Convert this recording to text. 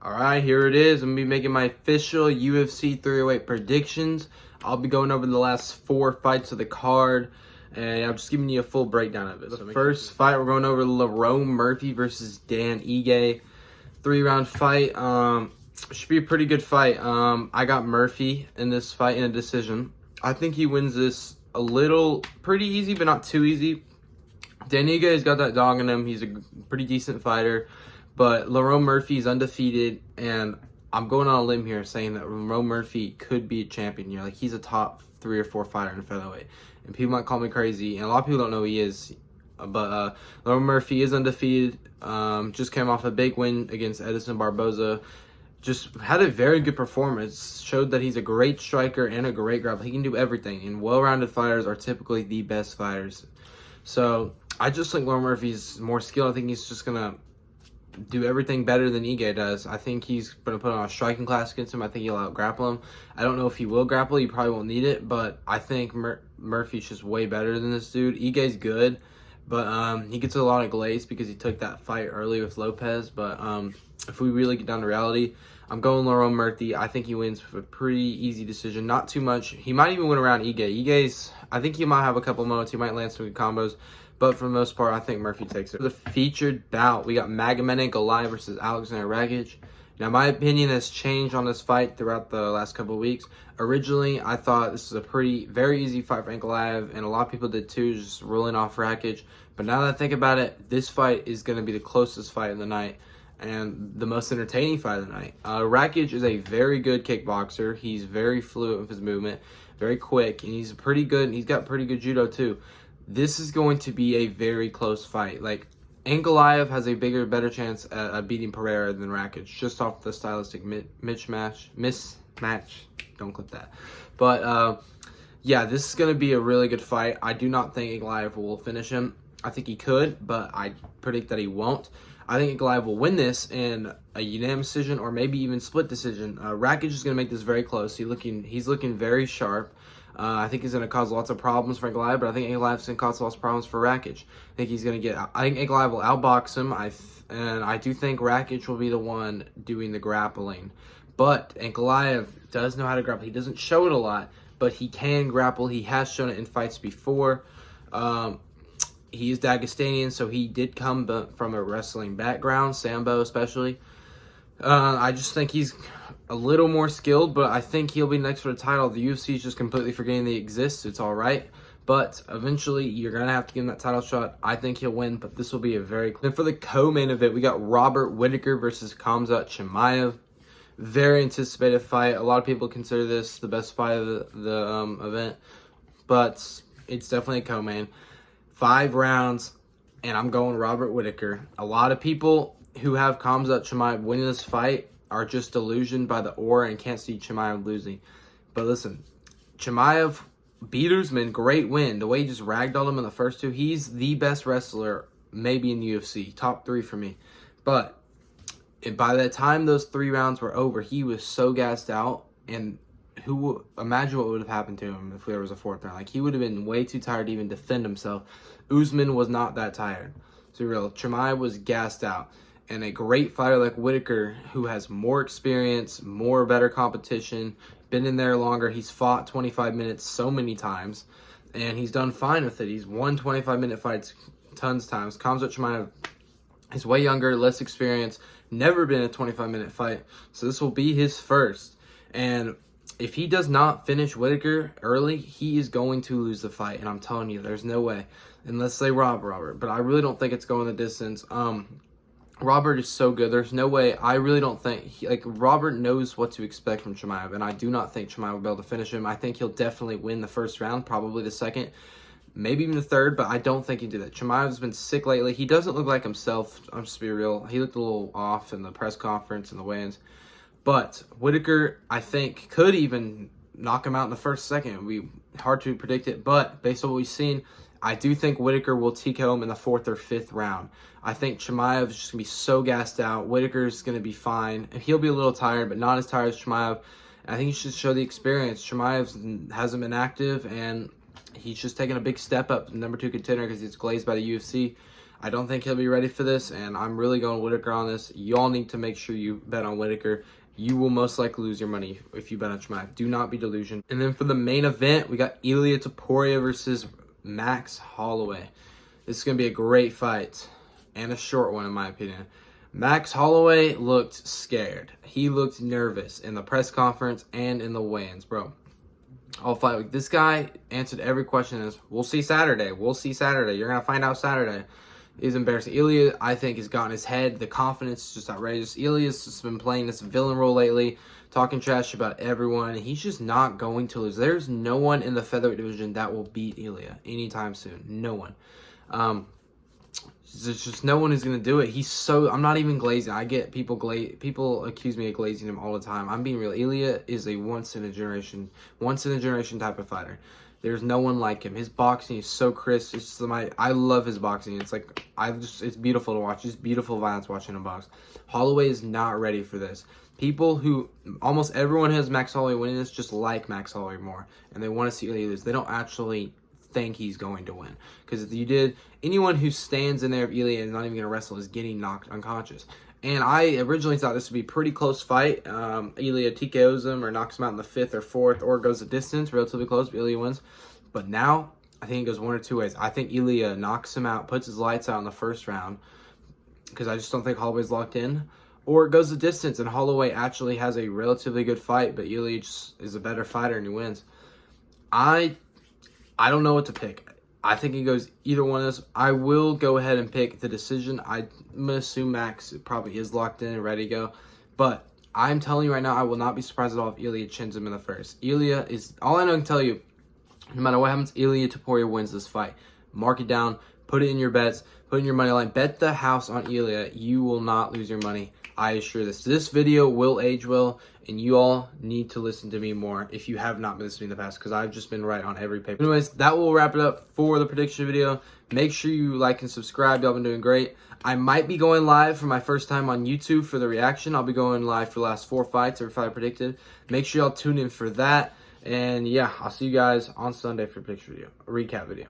Alright, here it is. I'm going to be making my official UFC 308 predictions. I'll be going over the last 4 fights of the card, and I'm just giving you a full breakdown of it. The first fight, we're going over Lerone Murphy versus Dan Ige. 3-round fight. Should be a pretty good fight. I got Murphy in this fight in a decision. I think he wins this pretty easy, but not too easy. Dan Ige's got that dog in him. He's a pretty decent fighter. But Lerone Murphy is undefeated, and I'm going on a limb here saying that Lerone Murphy could be a champion here. Like, he's a top 3 or 4 fighter in featherweight. And people might call me crazy, and a lot of people don't know who he is. But Lerone Murphy is undefeated. Just came off a big win against Edson Barboza. Just had a very good performance. Showed that he's a great striker and a great grappler. He can do everything. And well-rounded fighters are typically the best fighters. So I just think Lerone Murphy's more skilled. I think he's just going to do everything better than Ige does. I think he's going to put on a striking class against him. I think he'll out-grapple him. I don't know if he will grapple. He probably won't need it. But I think Murphy's just way better than this dude. Ige's good. But he gets a lot of glaze because he took that fight early with Lopez. But if we really get down to reality, I'm going Lerone Murphy. I think he wins with a pretty easy decision. Not too much. He might even win around Ige. I think he might have a couple moments. He might land some good combos. But for the most part, I think Murphy takes it. For the featured bout, we got Magomed versus Alexander Rakic. Now, my opinion has changed on this fight throughout the last couple of weeks. Originally, I thought this was a very easy fight for Ankalaev, and a lot of people did too, just ruling off Rakic. But now that I think about it, this fight is going to be the closest fight of the night and the most entertaining fight of the night. Rakic is a very good kickboxer. He's very fluid with his movement, very quick, and he's pretty good. And he's got pretty good judo too. This is going to be a very close fight. Like, Ankalaev has a better chance at beating Pereira than Rakic, just off the stylistic mismatch. Don't clip that. But, yeah, this is going to be a really good fight. I do not think Ankalaev will finish him. I think he could, but I predict that he won't. I think Ankalaev will win this in a unanimous decision or maybe even split decision. Rakic is going to make this very close. He's looking very sharp. I think he's going to cause lots of problems for Ankalaev, but I think Ankalaev's going to cause lots of problems for Rakic. I think Ankalaev will outbox him, and I do think Rakic will be the one doing the grappling. But Ankalaev does know how to grapple. He doesn't show it a lot, but he can grapple. He has shown it in fights before. He is Dagestanian, so he did come from a wrestling background, Sambo especially. I just think he's a little more skilled, but I think he'll be next for the title. The UFC is just completely forgetting they exist. It's all right. But eventually, you're going to have to give him that title shot. I think he'll win, but this will be a very... Then for the co-main event, we got Robert Whitaker versus Khamzat Chimaev. Very anticipated fight. A lot of people consider this the best fight of the event, but it's definitely a co-main. 5 rounds, and I'm going Robert Whitaker. A lot of people who have Khamzat Chimaev winning this fight are just delusioned by the aura and can't see Chimaev losing. But listen, Chimaev beat Usman, great win. The way he just ragdolled him in the first 2, he's the best wrestler maybe in UFC. Top 3 for me. But by the time those 3 rounds were over, he was so gassed out, and imagine what would have happened to him if there was a 4th round. Like, he would have been way too tired to even defend himself. Usman was not that tired. So real, Chimaev was gassed out. And a great fighter like Whitaker, who has more experience, better competition, been in there longer. He's fought 25 minutes so many times, and he's done fine with it. He's won 25-minute fights tons of times. Khamzat Chimaev is way younger, less experienced, never been in a 25-minute fight. So this will be his first. And if he does not finish Whitaker early, he is going to lose the fight. And I'm telling you, there's no way. Unless they rob Robert. But I really don't think it's going the distance. Robert is so good. There's no way. I really don't think... Robert knows what to expect from Chimaev. And I do not think Chimaev will be able to finish him. I think he'll definitely win the first round. Probably the second. Maybe even the third. But I don't think he'll do that. Chimaev's been sick lately. He doesn't look like himself. I'm just be real. He looked a little off in the press conference and the weigh-ins. But Whitaker, I think, could even knock him out in the first second. It'd be hard to predict it. But based on what we've seen, I do think Whitaker will TKO him in the 4th or 5th round. I think Chimaev is just going to be so gassed out. Whitaker's going to be fine. He'll be a little tired, but not as tired as Chimaev. I think he should show the experience. Chimaev hasn't been active, and he's just taking a big step up to number 2 contender because he's glazed by the UFC. I don't think he'll be ready for this, and I'm really going Whitaker on this. Y'all need to make sure you bet on Whitaker. You will most likely lose your money if you bet on Chaya. Do not be delusional. And then for the main event, we got Ilia versus Max Holloway. This is going to be a great fight and a short one in my opinion. Max Holloway looked scared. He looked nervous in the press conference and in the weigh-ins, bro. I'll fight with this guy. Answered every question is, we'll see Saturday. We'll see Saturday. You're going to find out Saturday. He's embarrassing. Ilia, I think, has gotten his head. The confidence is just outrageous. Ilia's just been playing this villain role lately, talking trash about everyone. He's just not going to lose. There's no one in the featherweight division that will beat Ilia anytime soon. No one. There's just no one who's going to do it. I'm not even glazing. I get people accuse me of glazing him all the time. I'm being real. Ilia is a once in a generation type of fighter. There's no one like him. His boxing is so crisp. It's just I love his boxing. It's like it's beautiful to watch. It's beautiful violence watching him box. Holloway is not ready for this. Almost everyone has Max Holloway winning this just like Max Holloway more, and they want to see Ilia lose. They don't actually think he's going to win, because if anyone who stands in there if Ilia is not even going to wrestle is getting knocked unconscious. And I originally thought this would be a pretty close fight. Ilia TKOs him or knocks him out in the 5th or 4th, or goes a distance, relatively close, but Ilia wins. But now, I think it goes one or two ways. I think Ilia knocks him out, puts his lights out in the first round, because I just don't think Holloway's locked in. Or it goes a distance, and Holloway actually has a relatively good fight, but Ilia just is a better fighter, and he wins. I don't know what to pick. I think it goes either one of those. I will go ahead and pick the decision. I'm going to assume Max probably is locked in and ready to go. But I'm telling you right now, I will not be surprised at all if Ilia chins him in the first. Ilia is, all I know can tell you, no matter what happens, Ilia wins this fight. Mark it down. Put it in your bets. Put in your money line. Bet the house on Ilia. You will not lose your money. I assure this. This video will age well, and you all need to listen to me more if you have not been listening in the past, because I've just been right on every paper. Anyways, that will wrap it up for the prediction video. Make sure you like and subscribe. Y'all been doing great. I might be going live for my first time on YouTube for the reaction. I'll be going live for the last 4 fights, every fight I predicted. Make sure y'all tune in for that. And yeah, I'll see you guys on Sunday for a prediction video, a recap video.